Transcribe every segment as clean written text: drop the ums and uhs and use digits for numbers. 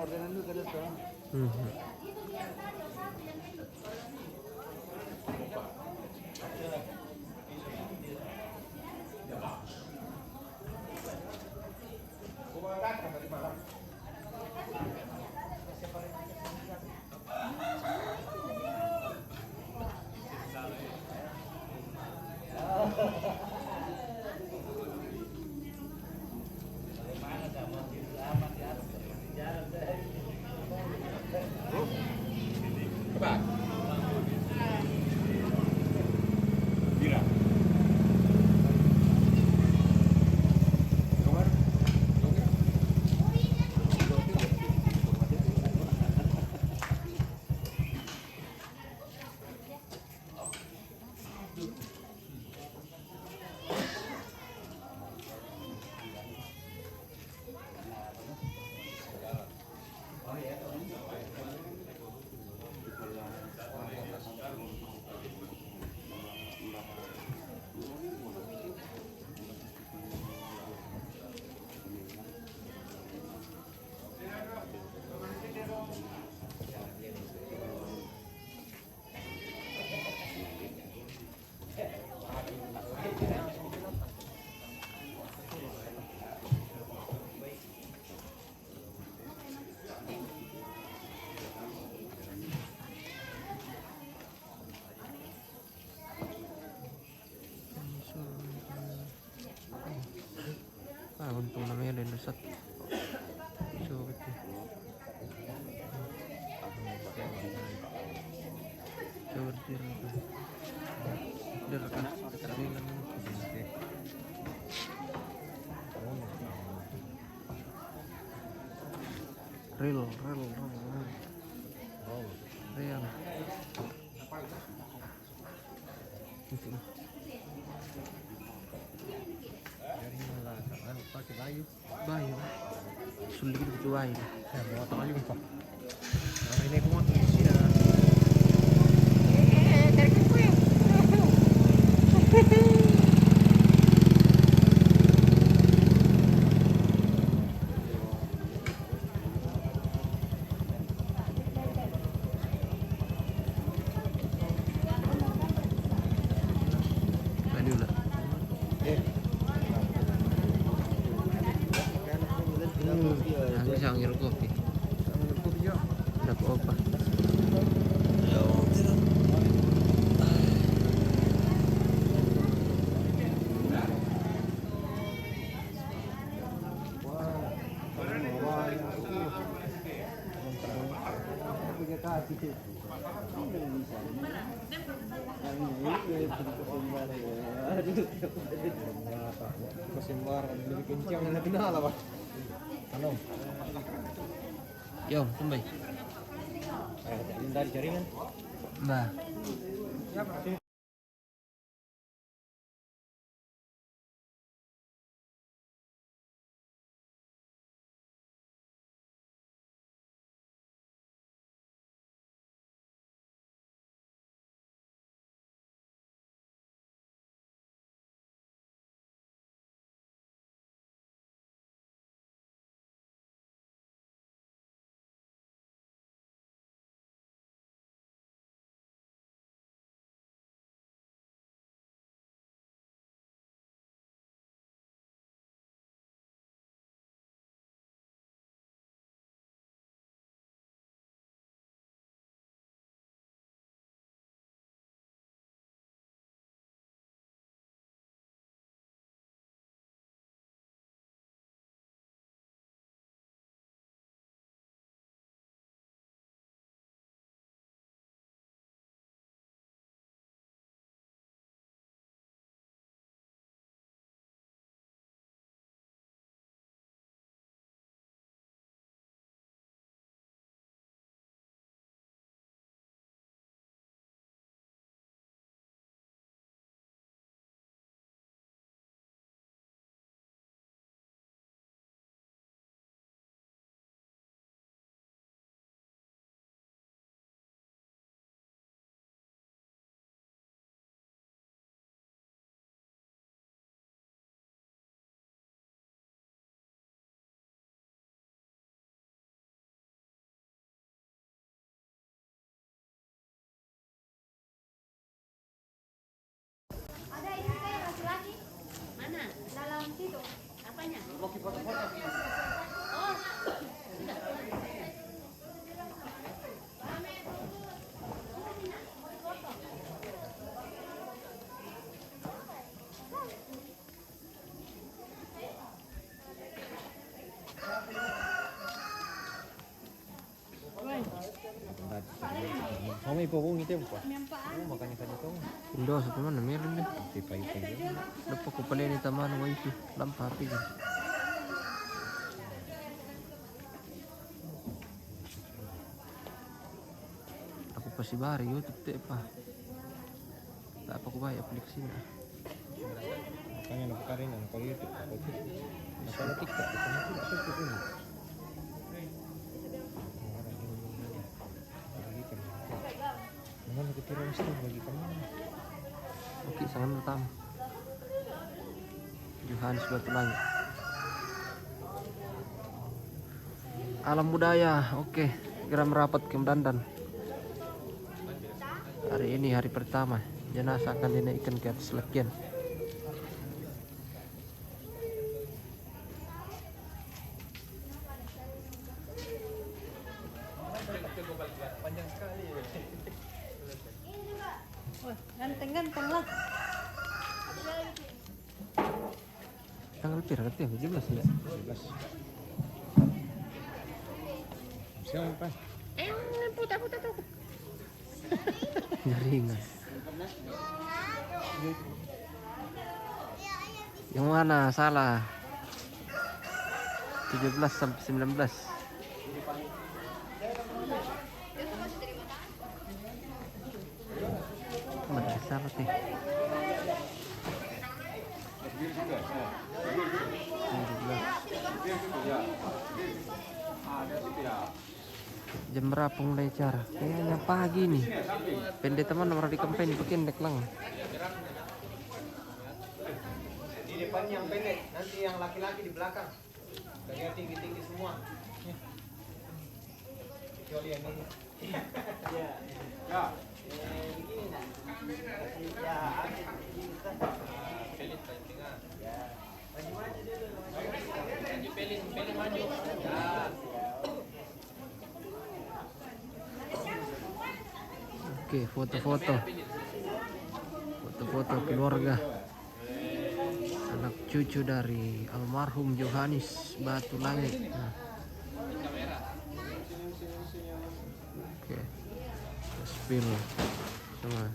ordenan dulu ke depan. Mhm. Các bạn. Gila. Untung namanya ada sat. Coba tuh. Coba direkam kecilan. Real. Itu. Dari malah kan pakai bayu. Bayu. Sulit itu bayu. Saya mau tahu juga Pak. Nah, ini aku mau isi ya. Bayu lah. Aku bisa ngiru kopi. Ada apa? Kesembaran lebih kencang dari final apa? Halo. Yo, kembali. Minta jaringan. Nah. Kamu ipo kong itim pa. Makanya kan ito. Indo sa teman meron din. Ipay-ipay yun. Dapat ko pala ni taman ng wifi. Lampapi din. Ako pa si Bari, YouTube te pa. Dapat ko ba i-aplikasi na. Makanya nagkarin ano pag YouTube ako. Masalah TikTok ito na sila ko ini. Mana kita rasa bagi kamu. Oke, sangat pertama. Johannes Batu Langit. Alam budaya, oke. Segera merapat ke Medandan. Hari ini hari pertama. Jenazah akan dinaikkan ke atas legian. Panjang sekali. Wah, ganteng-ganteng lah. Tanggal berapa ya? 17 ya? 17. Siapa? Puta-puta tuh. Jaringan. Yang mana salah? 17 sampai 19. Mana salah sih? 17. Jam berapa mulai acara? Kayaknya pagi nih. Pendek teman nomor di kampanye pendek lang. Di depan yang pendek, nanti yang laki-laki di belakang. Kayaknya tinggi-tinggi semua. Kecuali yang ini. Ya. Ya. Begini nah. Ya, pelit paling tengah. Ya. Maju-maju dulu. Maju pelit maju. Ya. Oke, foto-foto keluarga anak cucu dari almarhum Johannes Batu Langit. Nah. Oke, spill semua.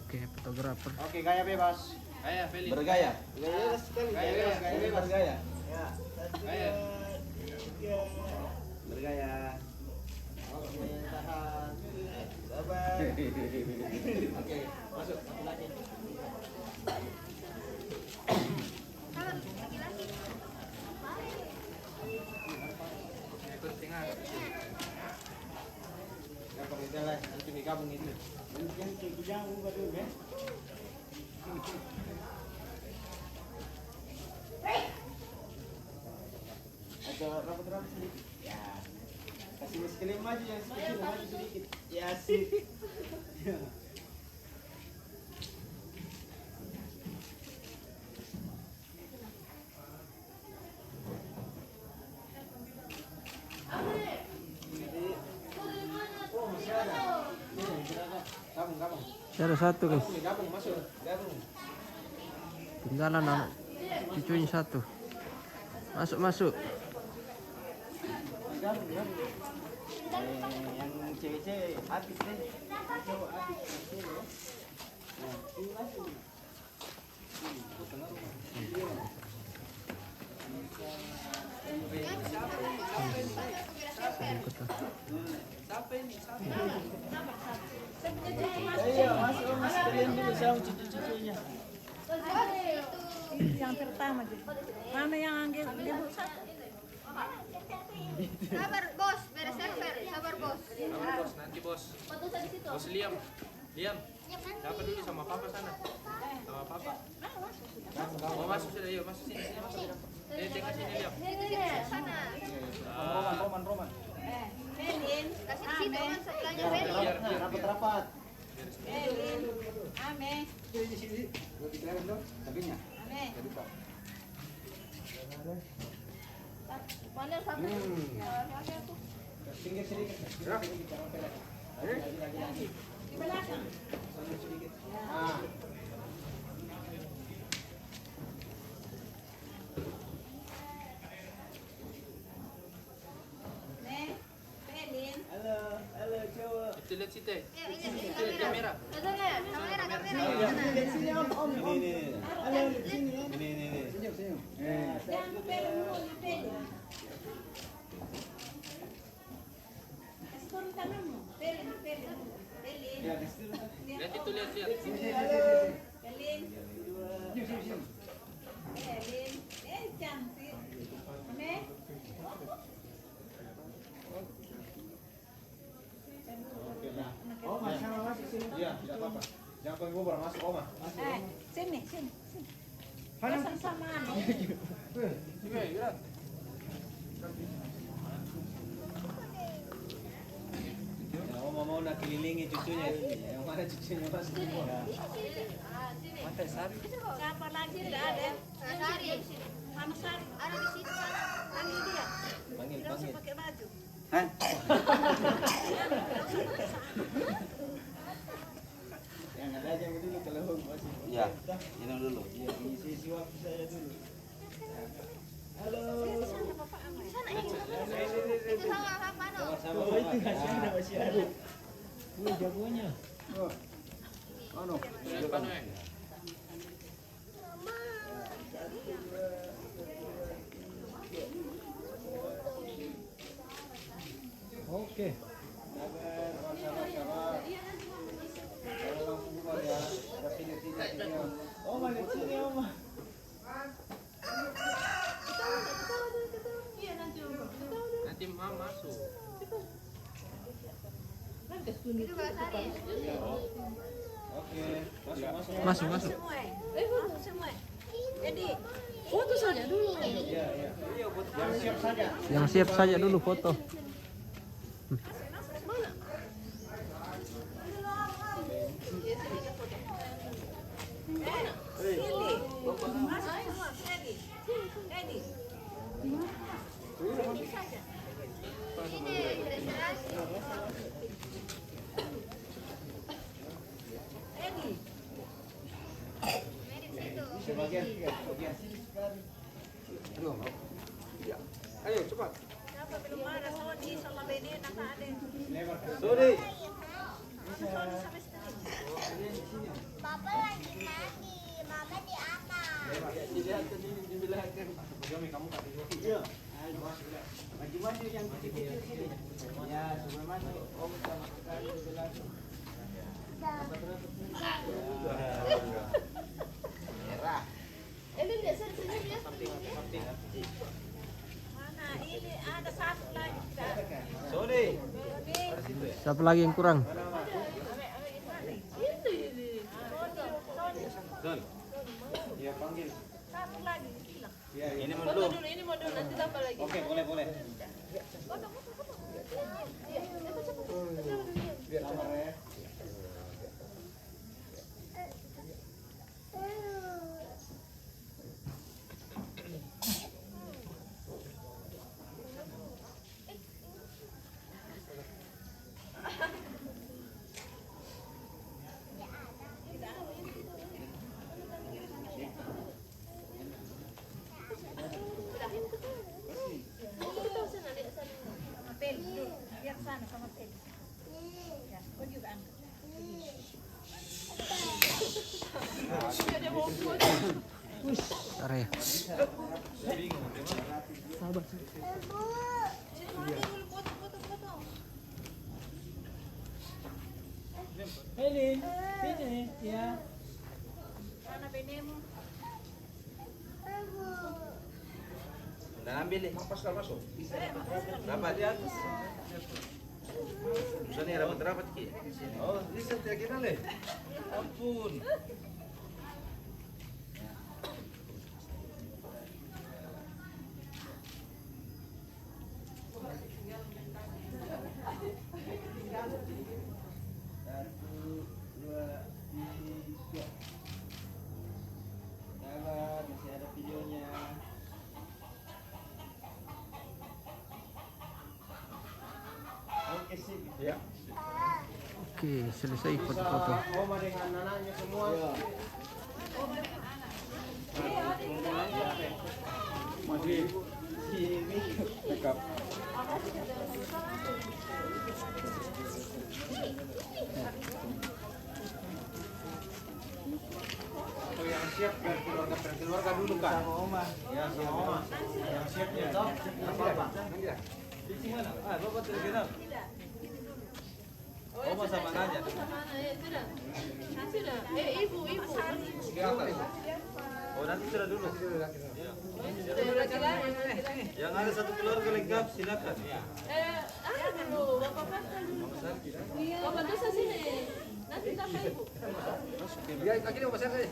Oke, fotografer. Oke, gaya bebas. Gaya, Felix. Bergaya. Gaya sekali. Gaya bebas gaya. Ya. Gaya. Bergaya. Oke, tahan. Sabar. Oke, masuk. Satu lagi. Ikut tengah. Ya, pakai lah. Nanti digabung itu. Nanti digabung baru ya. Agak rapat-rapat sedikit. Ya. Kasih sekali maju yang sedikit, maju sedikit. Ya sih. Oh, masih ada. Gabung. Ada satu guys. Gabung, masuk. Gabung. Tinggalan anak cucunya satu. Masuk. Gabung. Yang cewek-cewek habis deh. Cowok habis. Nah, ini masuk. Iya, masuk kalian dulu sama cucu-cucunya. Yang pertama gitu. Mana yang anggil ibu satu? Sabar bos, beres server, sabar bos. Sabar bos, nanti bos. Bos Liam. Dapat dulu sama papa sana. Sama papa. Mau masuk sudah, yuk masuk sini. Tengah sini Liam. Sana. Roman. Pelin. Kasih di situ kan sebelahnya Beli. Rapat-rapat. Pelin. Ame. Tabinya. Ame. Mana satu? Tinggi sedikit. Lagi. Di belakang. Sana sedikit. Ah. Nih, Pelin. Halo, halo cowok. Itu lihat situ. Ya, ini Itu lihat kamera. kamera. Lihat sini om. Ini. Halo, lihat sini ya. Ini. Senyum. Jangan Pelin dulu, Pelin. Kasih turun tanganmu. Pelin. Ya, di situ. Lihat itu lihat. Pelin. Pelin. Cantik. Nih. Oma, sama masuk sini. Iya, tidak apa-apa. Jangan pengen ngobrol, masuk Oma. Sini. Pasang samaan. Ya, Oma mau nak kelilingi cucunya. Yang mana cucunya masuk semua. Siapa lagi enggak ada? Sari. Mama Sari. Ada di situ kan. Panggil dia. Panggil. Tidak usah pakai baju. Yang ada aja dulu kalau masih. Iya, minum dulu. Iya, isi waktu saya dulu. Halo. Itu sama apa no? Sama-sama. Oh, itu hasilnya masih ada. Wih, jagonya. Oh. Ano? Lihat pano eh. Oke. Sabar. Jangan langsung buka ya. Ada video. Oh, balik sini, Oma. Nanti mama masuk. Itu kalau Sari. Oke. Masuk. Semua. Jadi, foto saja dulu. Iya. Yang siap saja. Yang siap saja dulu foto. Sebagian. Ayo cepat. Siapa belum ada Sony sama Bene nak ada. Lebar. Sorry. Sony sama istri. Papa lagi nani, mama di atas. Dilihat di belakang. Iya. Maju yang kecil-kecil sini. Ya, sebelum masuk. Om sama sekali belakang. Ini dia senyum ya. Mana ini ada satu lagi tidak ada. Sorry. Siapa lagi yang kurang? Don. Iya, panggil. Satu lagi bilang. Iya. Ini dulu. Ini mau dulu nanti tambah lagi. Oke, boleh. Biar sabar ya. Sama Pel dulu. Lihat sana sama Pel. Ya, kau juga angkat. Bentar ya. Helin, sini ya. Mana Benemu? Dan ambil nih. Masuk. Dapat ya. Susah nih rapat ki. Oh, ini saya kira leh. Ampun. Masih ada videonya. Oke sih. Ya. Oke, selesai foto-foto. Oma dengan anaknya semua. Masih ini lengkap. Oh, yang siap biar keluarga dulu kan? Sama Oma. Ya, sama Oma. Yang siap ya, toh? Apa? Di mana? Ah, Bapak terkenal. Oma sama Nanya. Ibu. Di atas. Oh, nanti sudah dulu. Ya. Yang ada satu keluarga lengkap, silakan. Ada dulu, Bapak Pasal dulu. Bapak dosa sini. Nanti sampai Ibu. Ya, kaki dia besar saja.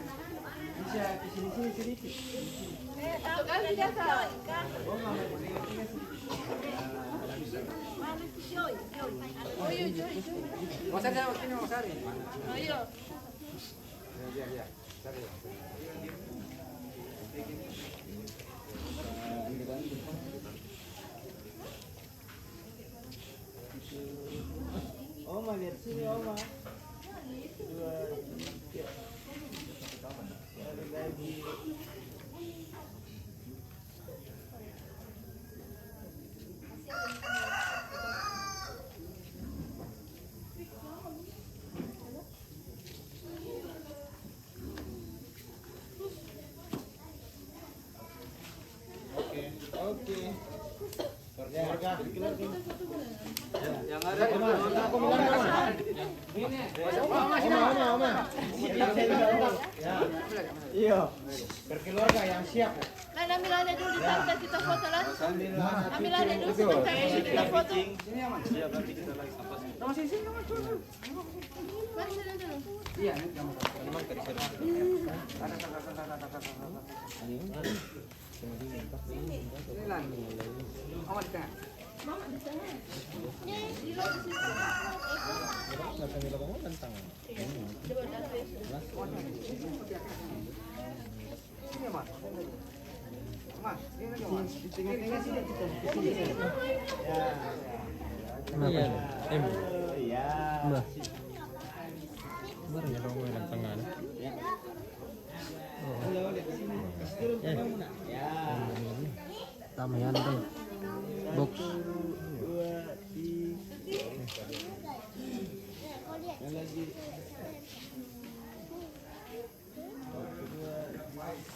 Bisa ke sini sedikit. Tahu kan dia tahu. Besar saja, ini besar. Ayo. Ya. Oma lihat sini Oma. 2, 3. Cari lagi. Oke. Keluarga. Yang ada Aku bilang Oma. Iya. Berkeluarga yang siap. Nah, ambil aja dulu di sana kita foto lah. Ambil aja dulu sebentar kita foto. Siap, nanti kita lagi sampai. Mari sana dulu. Tengah-tengah sini kita. Ya. Kenapa? Iya. Mbak. Baru ya dong yang tengah. Halo, lihat ke sini. Turun ke bawah, Nak. Ya. Tamayan tuh. Box. 2, 3. Yang lagi. 2,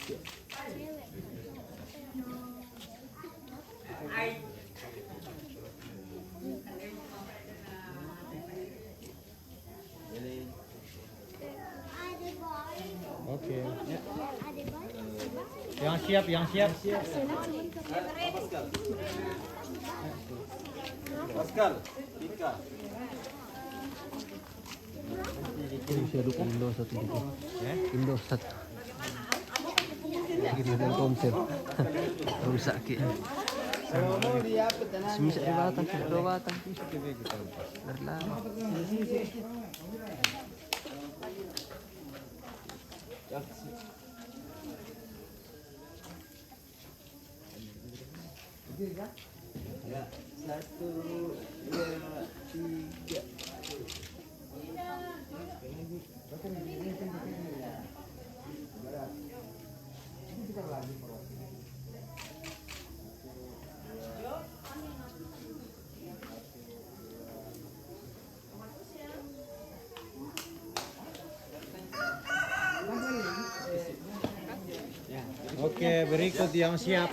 3. Oke. Yang siap. Pascal, Tika. Ini bisa dukung Indo satu gitu. Indo satu. Lagi model konser. Rusak ki. Mau dia apa tenang. Semisal di batang, dua batang. Dari lama. Ya. 1, 2, 3. Oke, berikut yang siap.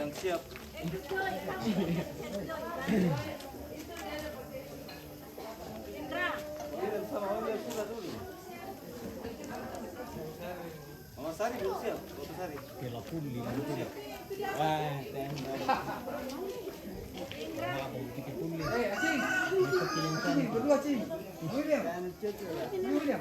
Mama Sari belum siap. Foto Sari. Kela puli belum siap. Wah, tembak. Berdua, Cing. William. Dan cukup. William.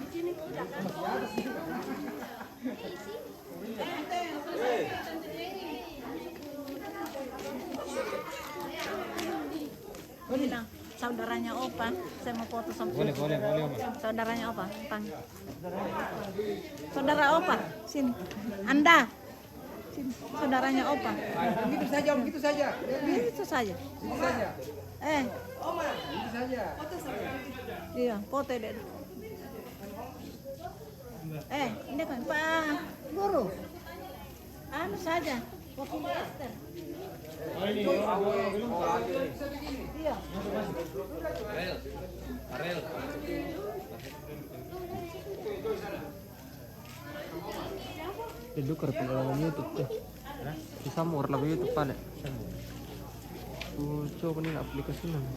Ini nah, saudaranya Opa. Saya mau foto sama Boleh, Om. saudaranya Opa. Saudara Opa, sini. Anda. Sini. Saudaranya Opa. Gitu saja, Om. Gitu saja. Itu saja. Gitu saja. Eh, Gitu saja. iya, foto deh. Ini kan Pak Guru. Anu saja. Kopi Esther. Iya. Arel. Itu kerja dalam YouTube tuh. Bisa mau lagu YouTube pale. Coba nih aplikasi mana?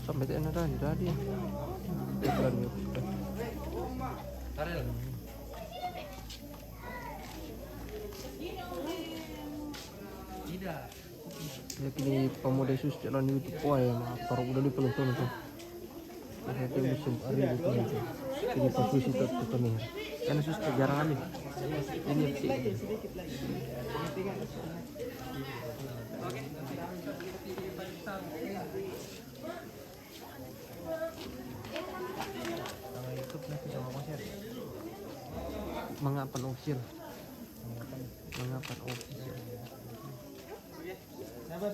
Sampai tanya kan jadi. Iklan YouTube tuh. Arel. Tidak. Ya kini pemuda Yesus jalan YouTube ya, baru udah di penonton tuh. Nanti musim hari itu nanti. Kini posisi tuh nih. Kan Yesus jarang ada. Ini sih. Mengapan official. Mengapan official. Sabar.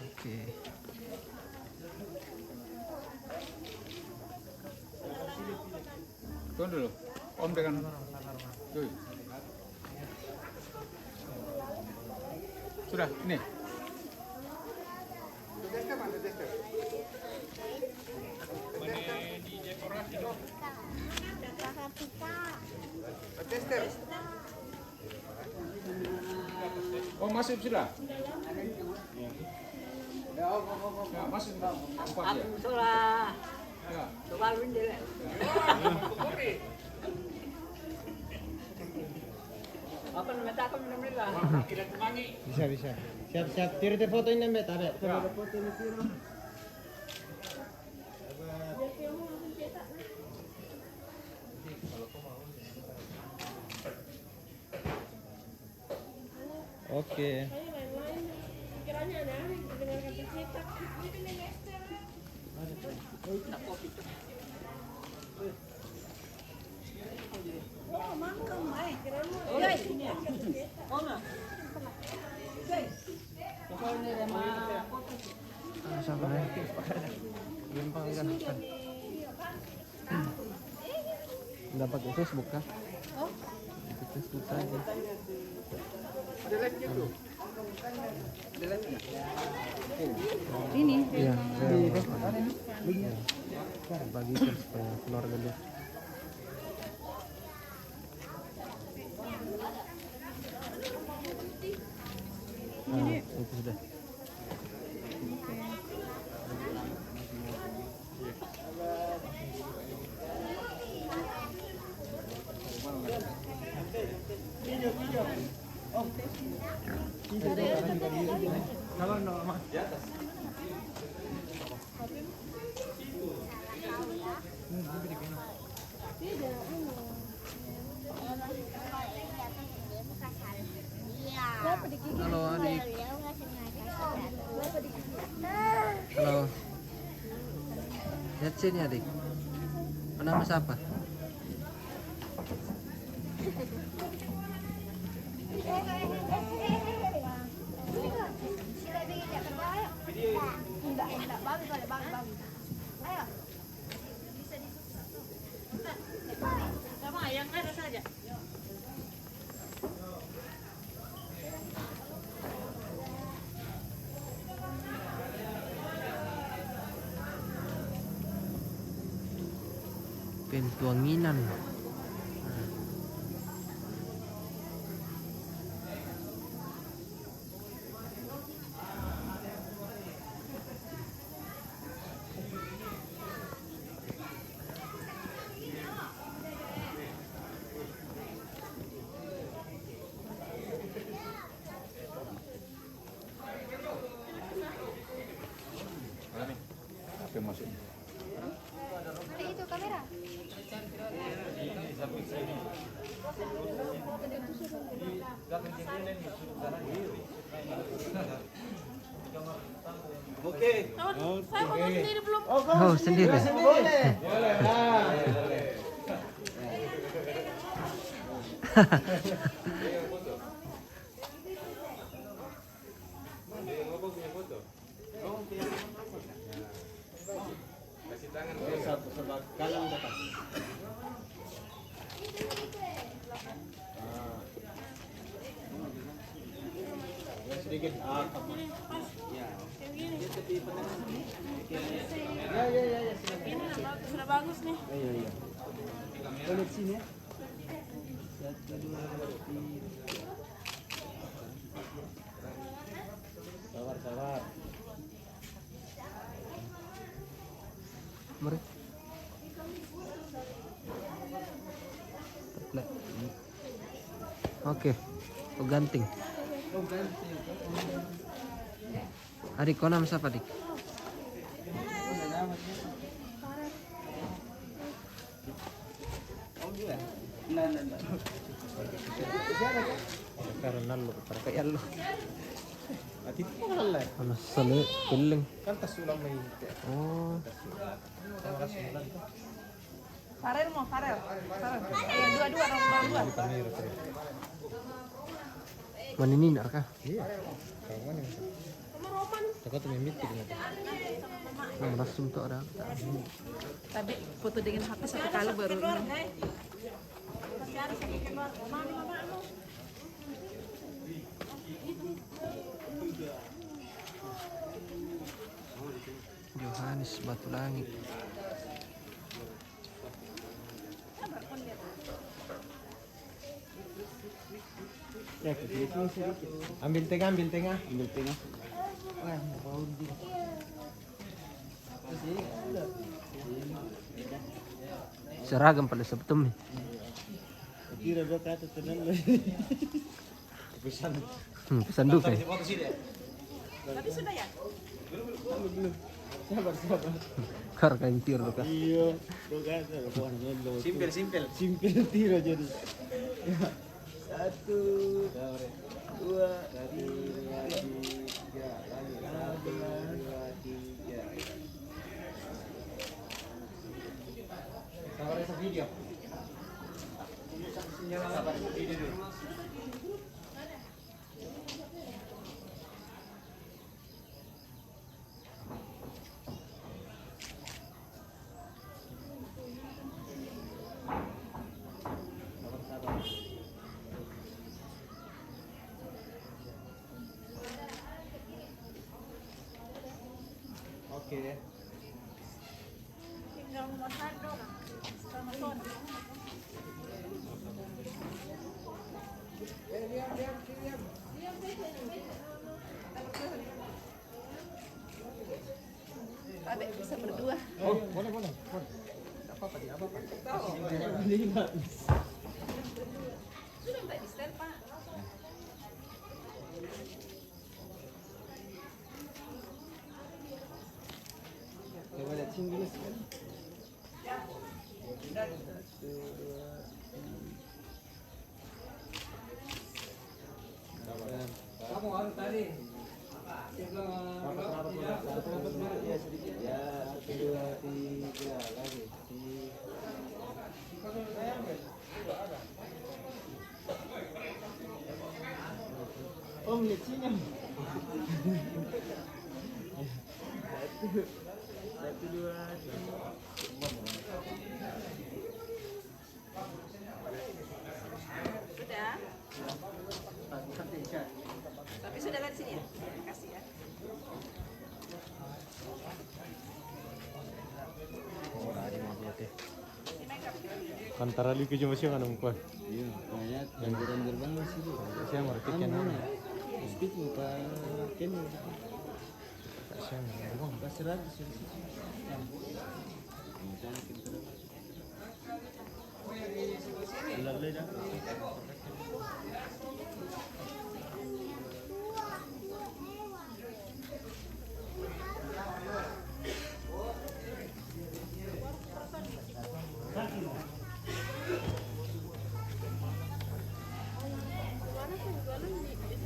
Oke. Tuan dulu, Om dengan Cuy. Sudah, ini. Oh, masih sudah. Ya, masih empat ya. Ya. Bisa. Siap. Tiri te foto ini mbak, tabe. Oke. Kiranya ada dengan kata cetak. Oh, mangkang mai. Guys, ini. Oh, nah. Guys. Sabar ya. Gampang kan. Dapat di Facebook kah? Oh. Di Facebook aja. Ini. Iya. Bagikan supaya keluarga dia. Nah, itu sudah. Halo adik. Halo. Lihat sini adik. Nama siapa? Enggak, bagus, bagus. Ayo. Sama yang ada saja. Pentuanginan. Apa yang masuk? Ada itu kamera. Oke. Saya mau sendiri belum. Oh, sendiri. Boleh. Kasih tangan. Ya, silakan. Ini sudah bagus nih. Iya. Boleh sini ya. 1, 2, 3. Sabar. Mari. Teplek. Oke. Oh, ganting. Adik, kau nama siapa, Dik? Nah. Karena lo, para kaya lo. Ati po kalala. Ano sali, piling. Kan tasulang may Oh, Farel mau Farel. Dua-dua orang dua. maninin ka? Iya. Kawan yang takut memit gitu. Nah, langsung tuh ada. Tadi foto dengan HP satu kali baru ini. Johannes Batu Langit. Ya, sedikit. Ambil tengah. Wah, mau di. Seragam pada sebetulnya. Kira dua kata tenang. Pesan. Pesan duka. Tapi sudah ya? Belum. Sabar. Kar kain tir duka. Iya, dua kata. Simpel tiro jadi. 1, 2, 3, lagi 1, 2, 3. Sabar sa video. Sabar video dulu. Oke. Tinggal nomor 1 sama Son. Adik bisa berdua. Oh, boleh. Apa-apa. Sudah tak di setel, Pak. Coba lihat sini dulu sekali. 1, 2. Kamu harus tadi. Ya sedikit ya. 1, 2, 3 lagi. Om lihat sini. 1, 2, 3. Sudah. Tapi sudah dari sini ya? Terima kasih ya. Antara lu ke cuma siapa nang kuat? Iya, banyak gambar banget sih. Saya mereka kan. Speed muka ken. Saya ngomong. Pasrah sih. Lalu dah.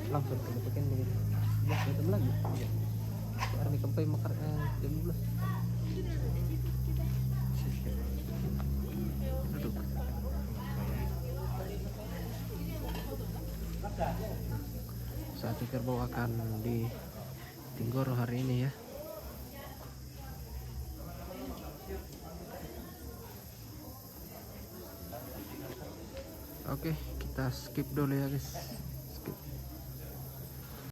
Langsung ke depan begitu. Ya, ketemu lagi. Karena sampai makan jam 12. Duduk. Saat kerbau akan di Tinggoro hari ini ya. Oke, kita skip dulu ya guys.